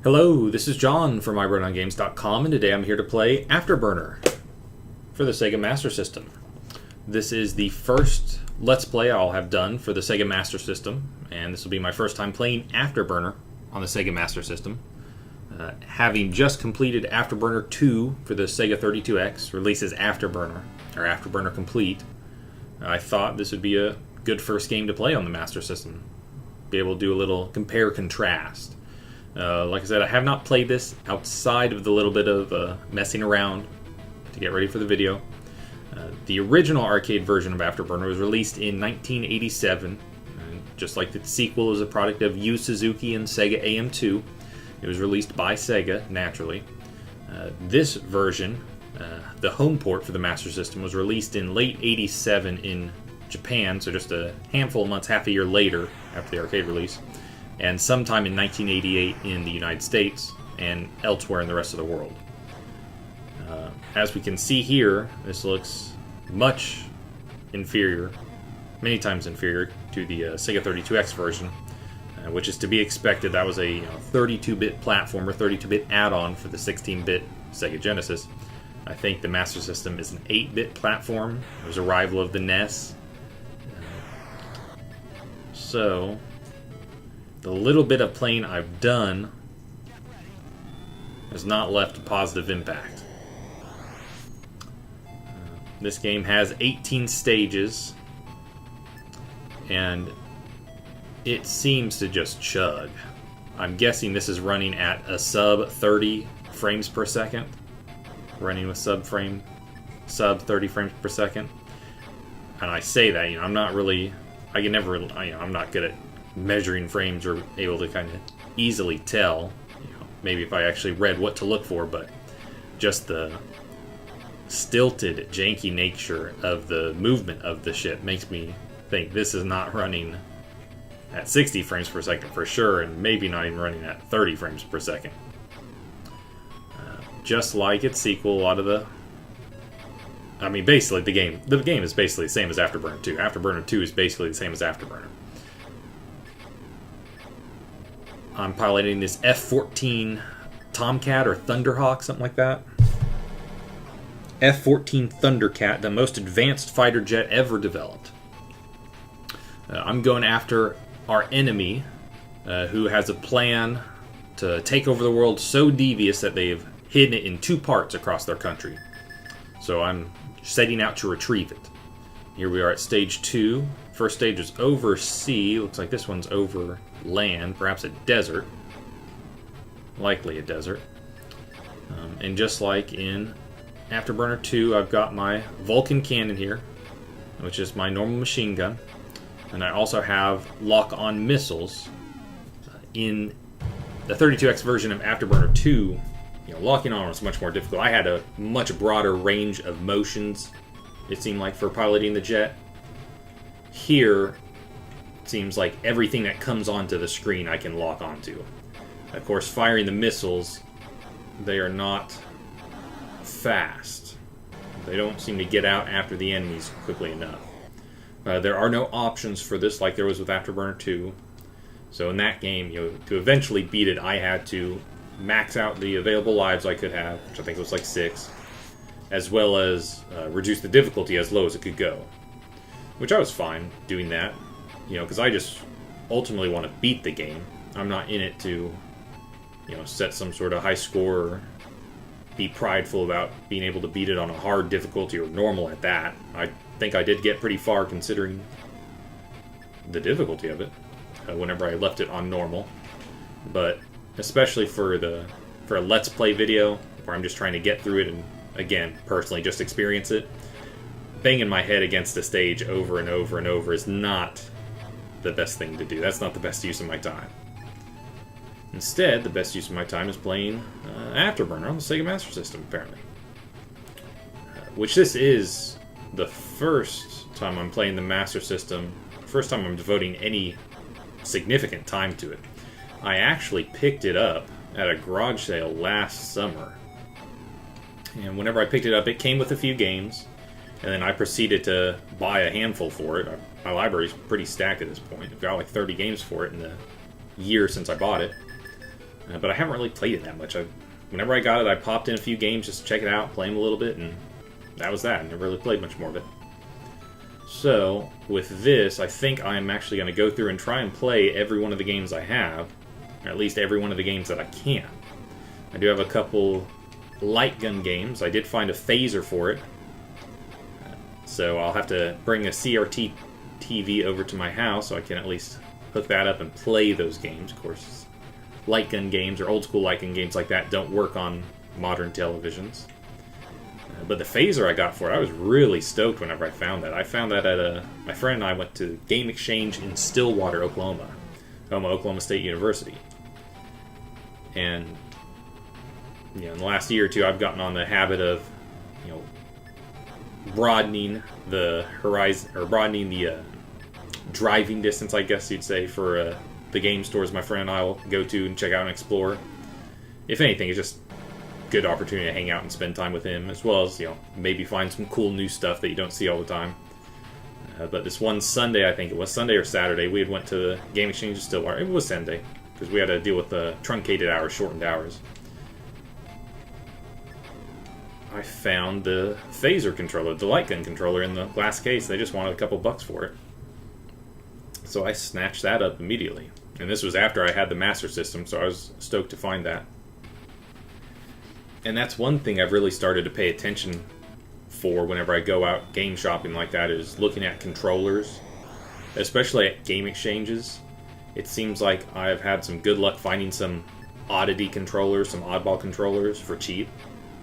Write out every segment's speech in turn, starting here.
Hello, this is John from iRunOnGames.com, and today I'm here to play Afterburner for the Sega Master System. This is the first Let's Play I'll have done for the Sega Master System, and this will be my first time playing Afterburner on the Sega Master System. Having just completed Afterburner 2 for the Sega 32X, released as Afterburner, or Afterburner Complete, I thought this would be a good first game to play on the Master System. Be able to do a little compare-contrast. Like I said, I have not played this outside of the little bit of messing around to get ready for the video. The original arcade version of Afterburner was released in 1987. Just like the sequel is a product of Yu Suzuki and Sega AM2. It was released by Sega, naturally. This version, the home port for the Master System, was released in late 87 in Japan, so just a handful of months, half a year later after the arcade release. And sometime in 1988 in the United States and elsewhere in the rest of the world. As we can see here, this looks much inferior, many times inferior to the Sega 32X version, which is to be expected. That was a 32-bit platformer, 32-bit add-on for the 16-bit Sega Genesis. I think the Master System is an 8-bit platform. It was a rival of the NES. So the little bit of playing I've done has not left a positive impact. This game has 18 stages, and it seems to just chug. I'm guessing this is running at a sub 30 frames per second. Running with sub 30 frames per second. And I say that, I'm not really, I'm not good at measuring frames or able to kind of easily tell, maybe if I actually read what to look for, but just the stilted, janky nature of the movement of the ship makes me think this is not running at 60 frames per second for sure, and maybe not even running at 30 frames per second. Just like its sequel, a lot of basically the game is basically the same as Afterburner 2. Afterburner 2 is basically the same as Afterburner. I'm piloting this F-14 Tomcat or Thunderhawk, something like that. F-14 Thundercat, the most advanced fighter jet ever developed. I'm going after our enemy, who has a plan to take over the world so devious that they've hidden it in 2 parts across their country. So I'm setting out to retrieve it. Here we are at stage 2. First stage is over sea. Looks like this one's over land, perhaps a desert. Likely a desert. And just like in Afterburner 2, I've got my Vulcan cannon here, which is my normal machine gun. And I also have lock-on missiles. In the 32X version of Afterburner 2, locking on was much more difficult. I had a much broader range of motions, it seemed like, for piloting the jet. Here, it seems like everything that comes onto the screen I can lock onto. Of course, firing the missiles, they are not fast. They don't seem to get out after the enemies quickly enough. There are no options for this like there was with Afterburner 2. So in that game, to eventually beat it, I had to max out the available lives I could have, which I think was like 6, as well as reduce the difficulty as low as it could go. Which I was fine doing that, because I just ultimately want to beat the game. I'm not in it to, set some sort of high score or be prideful about being able to beat it on a hard difficulty or normal at that. I think I did get pretty far considering the difficulty of it whenever I left it on normal. But especially for a Let's Play video where I'm just trying to get through it and, again, personally just experience it, banging my head against a stage over and over and over is not the best thing to do. That's not the best use of my time. Instead, the best use of my time is playing Afterburner on the Sega Master System, apparently. Which this is the first time I'm playing the Master System, first time I'm devoting any significant time to it. I actually picked it up at a garage sale last summer. And whenever I picked it up, it came with a few games. And then I proceeded to buy a handful for it. My library's pretty stacked at this point. I've got like 30 games for it in the year since I bought it. But I haven't really played it that much. Whenever I got it, I popped in a few games just to check it out, play them a little bit, and that was that. I never really played much more of it. So, with this, I think I'm actually going to go through and try and play every one of the games I have, or at least every one of the games that I can. I do have a couple light gun games. I did find a phaser for it, so I'll have to bring a CRT TV over to my house so I can at least hook that up and play those games. Of course, light gun games or old school light gun games like that don't work on modern televisions. But the phaser I got for it, I was really stoked whenever I found that. I found that at my friend and I went to Game Exchange in Stillwater, Oklahoma, Oklahoma State University. And in the last year or two, I've gotten on the habit of, broadening the horizon, or broadening the driving distance, I guess you'd say, for the game stores my friend and I will go to and check out and explore. If anything, it's just good opportunity to hang out and spend time with him, as well as maybe find some cool new stuff that you don't see all the time. But this one Sunday, I think it was Sunday or Saturday, we had went to the Game Exchange in Stillwater. It was Sunday because we had to deal with the truncated hours, shortened hours. I found the phaser controller, the light gun controller, in the glass case. They just wanted a couple bucks for it, so I snatched that up immediately. And this was after I had the Master System, so I was stoked to find that. And that's one thing I've really started to pay attention for whenever I go out game shopping like that, is looking at controllers, especially at game exchanges. It seems like I've had some good luck finding some oddity controllers, some oddball controllers for cheap,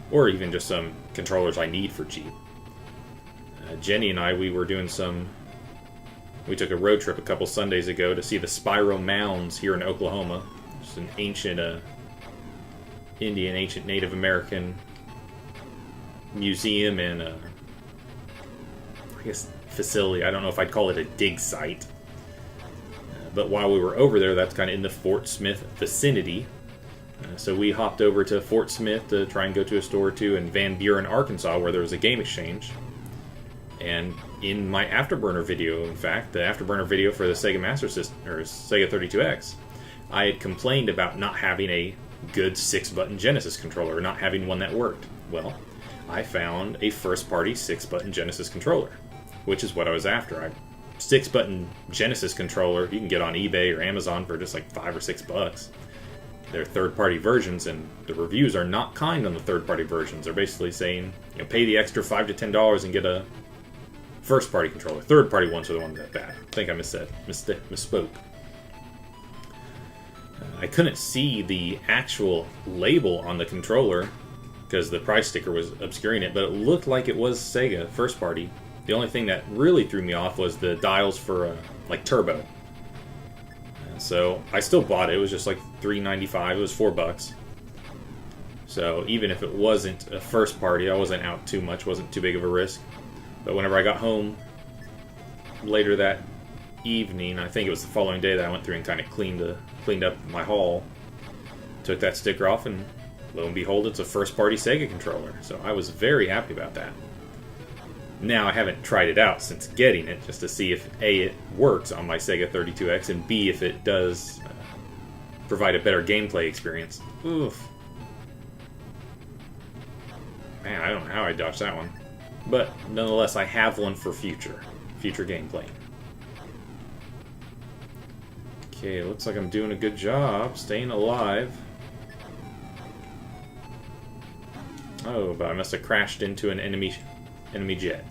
or even just some controllers I need for cheap. Jenny and I, we took a road trip a couple Sundays ago to see the Spiral Mounds here in Oklahoma. It's an ancient Indian, ancient Native American museum and I guess facility. I don't know if I'd call it a dig site. But while we were over there, that's kind of in the Fort Smith vicinity. So we hopped over to Fort Smith to try and go to a store or two in Van Buren, Arkansas, where there was a game exchange. And in my Afterburner video, in fact, the Afterburner video for the Sega Master System, or Sega 32X, I had complained about not having a good 6-button Genesis controller, or not having one that worked. Well, I found a first-party 6-button Genesis controller, which is what I was after. A 6-button Genesis controller you can get on eBay or Amazon for just like $5 or $6. They're third-party versions, and the reviews are not kind on the third-party versions. They're basically saying, pay the extra $5 to $10 and get a first-party controller. Third-party ones are the ones that are bad. I think I misspoke. I couldn't see the actual label on the controller because the price sticker was obscuring it, but it looked like it was Sega first-party. The only thing that really threw me off was the dials for like turbo. So I still bought it. It was just like $3.95. It was $4. So even if it wasn't a first party, I wasn't out too much. Wasn't too big of a risk. But whenever I got home later that evening, I think it was the following day that I went through and kind of cleaned up my haul. Took that sticker off, and lo and behold, it's a first party Sega controller. So I was very happy about that. Now, I haven't tried it out since getting it, just to see if A, it works on my Sega 32X, and B, if it does provide a better gameplay experience. Oof. Man, I don't know how I dodged that one. But, nonetheless, I have one for future gameplay. Okay, looks like I'm doing a good job staying alive. Oh, but I must have crashed into an enemy jet.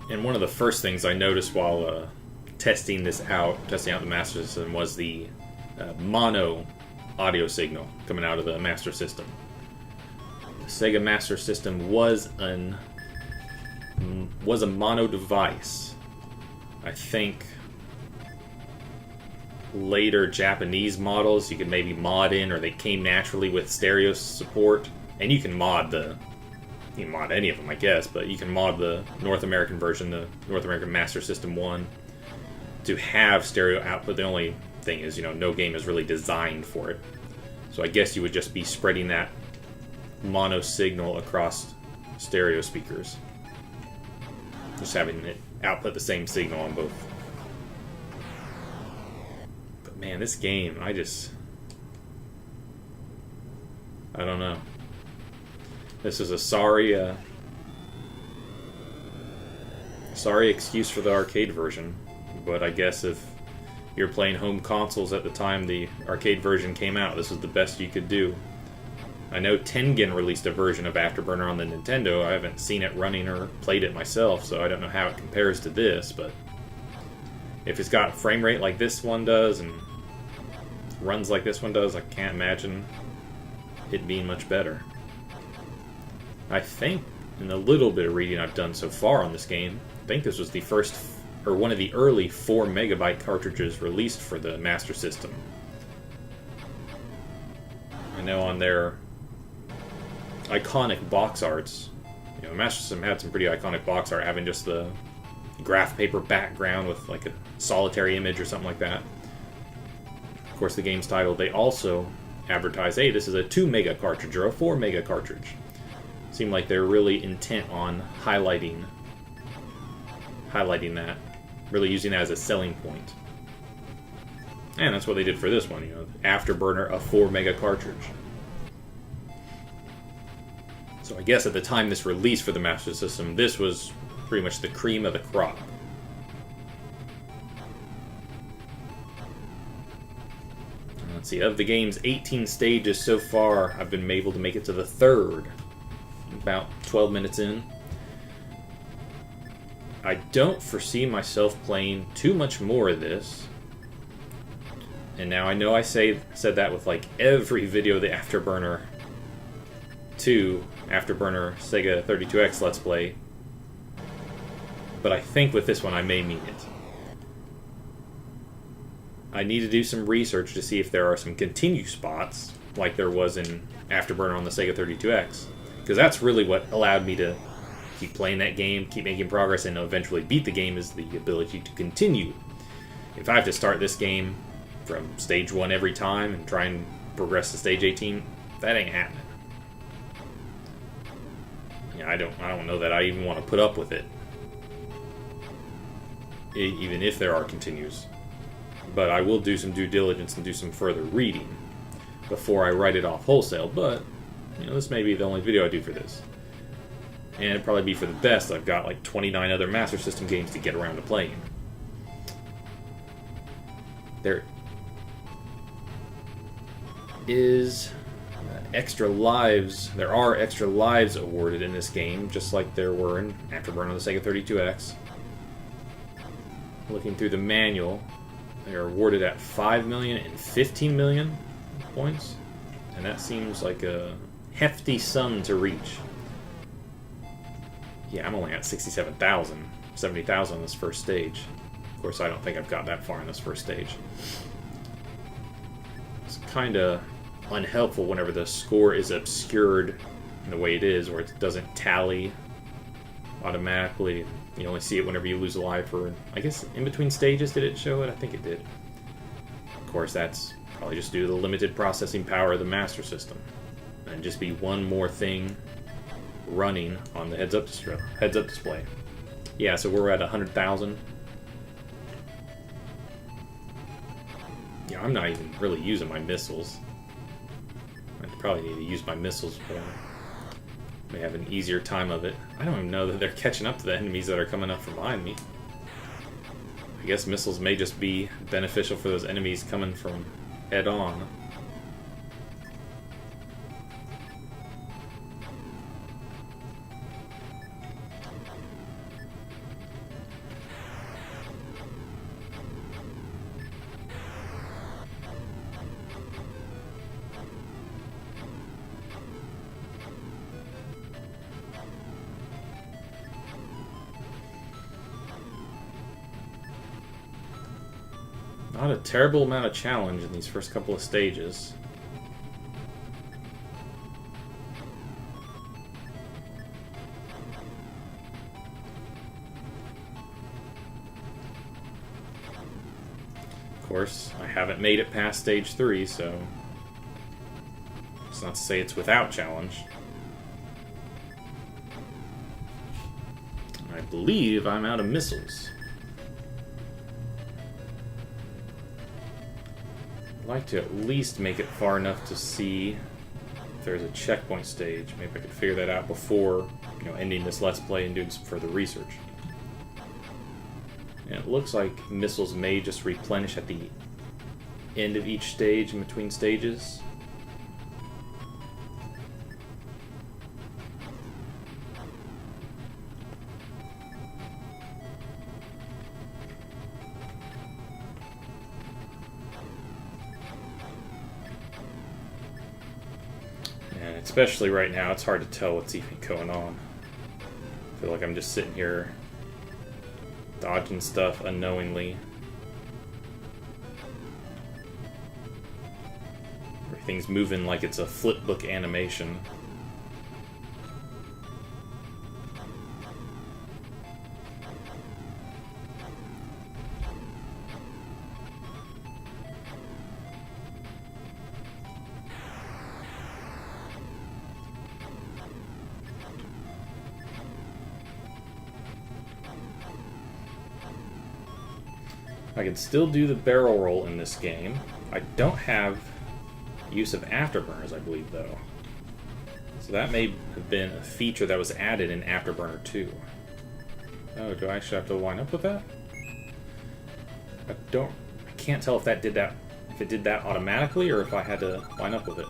And one of the first things I noticed while testing out the Master System, was the mono audio signal coming out of the Master System. The Sega Master System was a mono device. I think later Japanese models you could maybe mod in, or they came naturally with stereo support. And you can mod any of them, I guess, but you can mod the North American version, the North American Master System 1, to have stereo output. The only thing is, no game is really designed for it. So I guess you would just be spreading that mono signal across stereo speakers. Just having it output the same signal on both. But Man, this game, I don't know. This is a sorry excuse for the arcade version, but I guess if you're playing home consoles at the time the arcade version came out, this is the best you could do. I know Tengen released a version of Afterburner on the Nintendo. I haven't seen it running or played it myself, so I don't know how it compares to this, but if it's got frame rate like this one does and runs like this one does, I can't imagine it being much better. I think, in the little bit of reading I've done so far on this game, I think this was the first, or one of the early 4 megabyte cartridges released for the Master System. I know on their iconic box arts, you know, Master System had some pretty iconic box art, having just the graph paper background with like a solitary image or something like that. Of course, the game's title, they also advertise, hey, this is a 2 mega cartridge or a 4 mega cartridge. Seemed like they're really intent on highlighting that, really using that as a selling point. And that's what they did for this one, you know, Afterburner, a 4 mega cartridge. So I guess at the time this released for the Master System, this was pretty much the cream of the crop. Let's see, of the game's 18 stages so far, I've been able to make it to the 3rd, about 12 minutes in. I don't foresee myself playing too much more of this. And now I know I said that with like every video of the Afterburner 2, Afterburner Sega 32X Let's Play. But I think with this one I may mean it. I need to do some research to see if there are some continue spots, like there was in Afterburner on the Sega 32X. Because that's really what allowed me to keep playing that game, keep making progress, and eventually beat the game, is the ability to continue. If I have to start this game from stage 1 every time and try and progress to stage 18, that ain't happening. Yeah, I don't know that I even want to put up with it, even if there are continues. But I will do some due diligence and do some further reading before I write it off wholesale. But you know, this may be the only video I do for this. And it'd probably be for the best. I've got like 29 other Master System games to get around to playing. There is extra lives. There are extra lives awarded in this game, just like there were in Afterburner on the Sega 32X. Looking through the manual, they are awarded at 5 million and 15 million points. And that seems like a hefty sum to reach. Yeah, I'm only at 67,000, 70,000 on this first stage. Of course, I don't think I've got that far in this first stage. It's kind of unhelpful whenever the score is obscured in the way it is, where it doesn't tally automatically. You only see it whenever you lose a life, or I guess in between stages did it show it? I think it did. Of course, that's probably just due to the limited processing power of the Master System. And just be one more thing running on the heads-up display. Yeah, so we're at 100,000. Yeah, I'm not even really using my missiles. I probably need to use my missiles, but I may have an easier time of it. I don't even know that they're catching up to the enemies that are coming up from behind me. I guess missiles may just be beneficial for those enemies coming from head-on. Not a terrible amount of challenge in these first couple of stages. Of course, I haven't made it past stage 3, so it's not to say it's without challenge. I believe I'm out of missiles. I'd like to at least make it far enough to see if there's a checkpoint stage. Maybe I could figure that out before, ending this Let's Play and doing some further research. And it looks like missiles may just replenish at the end of each stage, in between stages. And especially right now, it's hard to tell what's even going on. I feel like I'm just sitting here dodging stuff unknowingly. Everything's moving like it's a flipbook animation. I can still do the barrel roll in this game. I don't have use of afterburners, I believe, though. So that may have been a feature that was added in Afterburner 2. Oh, do I actually have to line up with that? I can't tell if that did that, if it did that automatically or if I had to line up with it.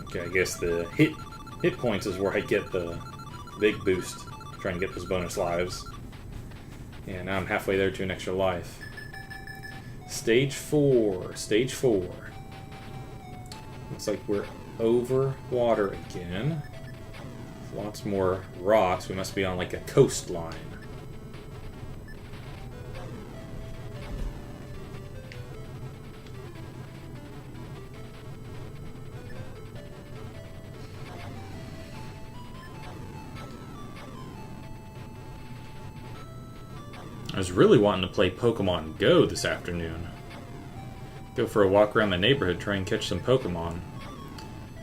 Okay, I guess the hit points is where I get the big boost. Trying to get those bonus lives. Yeah, now I'm halfway there to an extra life. Stage 4. Stage 4. Looks like we're over water again. Lots more rocks. We must be on like a coastline. I was really wanting to play Pokemon Go this afternoon. Go for a walk around the neighborhood, try and catch some Pokemon.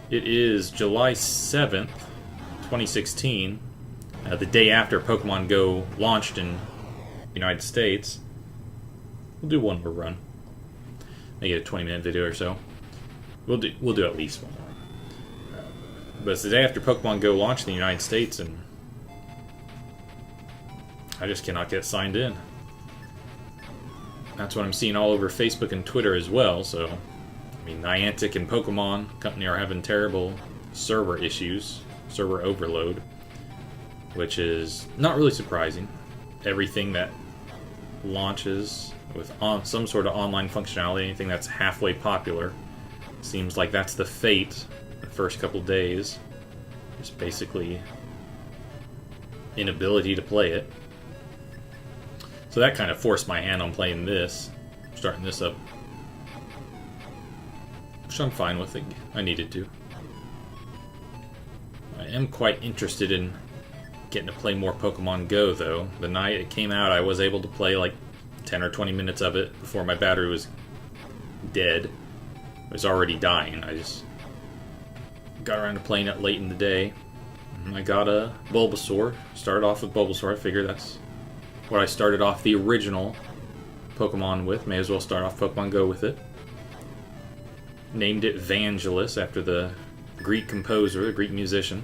It is July 7th, 2016, the day after Pokemon Go launched in the United States. We'll do one more run. Maybe a 20-minute video or so. We'll do at least one more. But it's the day after Pokemon Go launched in the United States, and I just cannot get signed in. That's what I'm seeing all over Facebook and Twitter as well, so... I mean, Niantic and Pokemon Company are having terrible server issues, server overload, which is not really surprising. Everything that launches with some sort of online functionality, anything that's halfway popular, seems like that's the fate the first couple days. Just basically inability to play it. So that kind of forced my hand on playing this, starting this up, which I'm fine with. I needed to. I am quite interested in getting to play more Pokemon Go, though. The night it came out, I was able to play like 10 or 20 minutes of it before my battery was dead. It was already dying. I just got around to playing it late in the day. I got a Bulbasaur. Started off with Bulbasaur. I figured that's what I started off the original Pokemon with. May as well start off Pokemon Go with it. Named it Vangelis after the Greek composer, the Greek musician.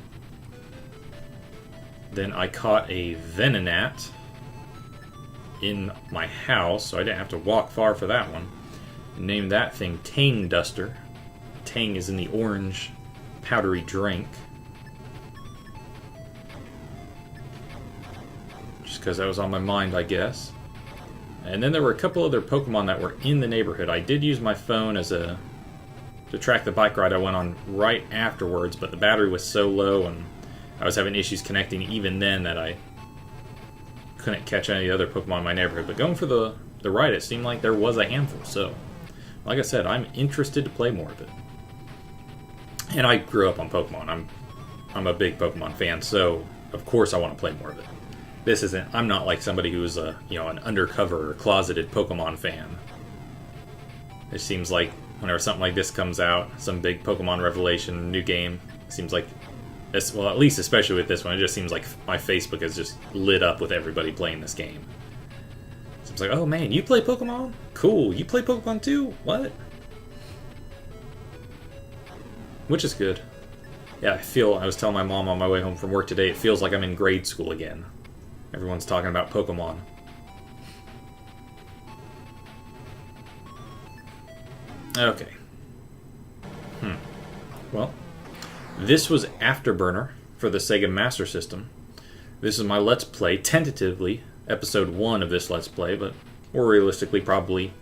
Then I caught a Venonat in my house, so I didn't have to walk far for that one. And named that thing Tang Duster. Tang is in the orange powdery drink. Because that was on my mind, I guess. And then there were a couple other Pokemon that were in the neighborhood. I did use my phone to track the bike ride I went on right afterwards, but the battery was so low and I was having issues connecting even then that I couldn't catch any of the other Pokemon in my neighborhood. But going for the ride, it seemed like there was a handful. So, like I said, I'm interested to play more of it. And I grew up on Pokemon. I'm a big Pokemon fan, so of course I want to play more of it. This isn't. I'm not like somebody who's an undercover or closeted Pokemon fan. It seems like whenever something like this comes out, some big Pokemon revelation, new game, it seems like this. Well, at least especially with this one, it just seems like my Facebook is just lit up with everybody playing this game. was like, oh man, you play Pokemon? Cool, you play Pokemon too? What? Which is good. Yeah, I was telling my mom on my way home from work today, it feels like I'm in grade school again. Everyone's talking about Pokemon. Okay. Well, this was Afterburner for the Sega Master System. This is my Let's Play, tentatively, episode 1 of this Let's Play, but more realistically, probably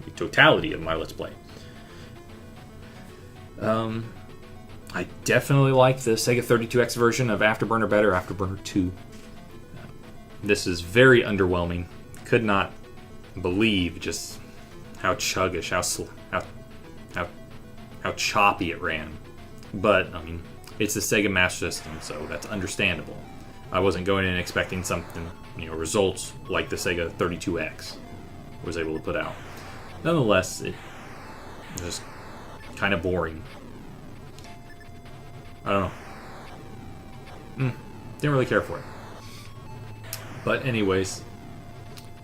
the totality of my Let's Play. I definitely like the Sega 32X version of Afterburner better, Afterburner 2. This is very underwhelming. Could not believe just how chuggish, how choppy it ran. But, I mean, it's the Sega Master System, so that's understandable. I wasn't going in expecting something, results like the Sega 32X was able to put out. Nonetheless, it was just kind of boring. I don't know. Didn't really care for it. But anyways,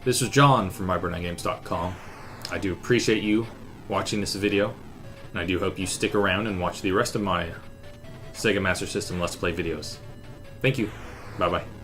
this was John from MyBurnOutGames.com. I do appreciate you watching this video, and I do hope you stick around and watch the rest of my Sega Master System Let's Play videos. Thank you. Bye-bye.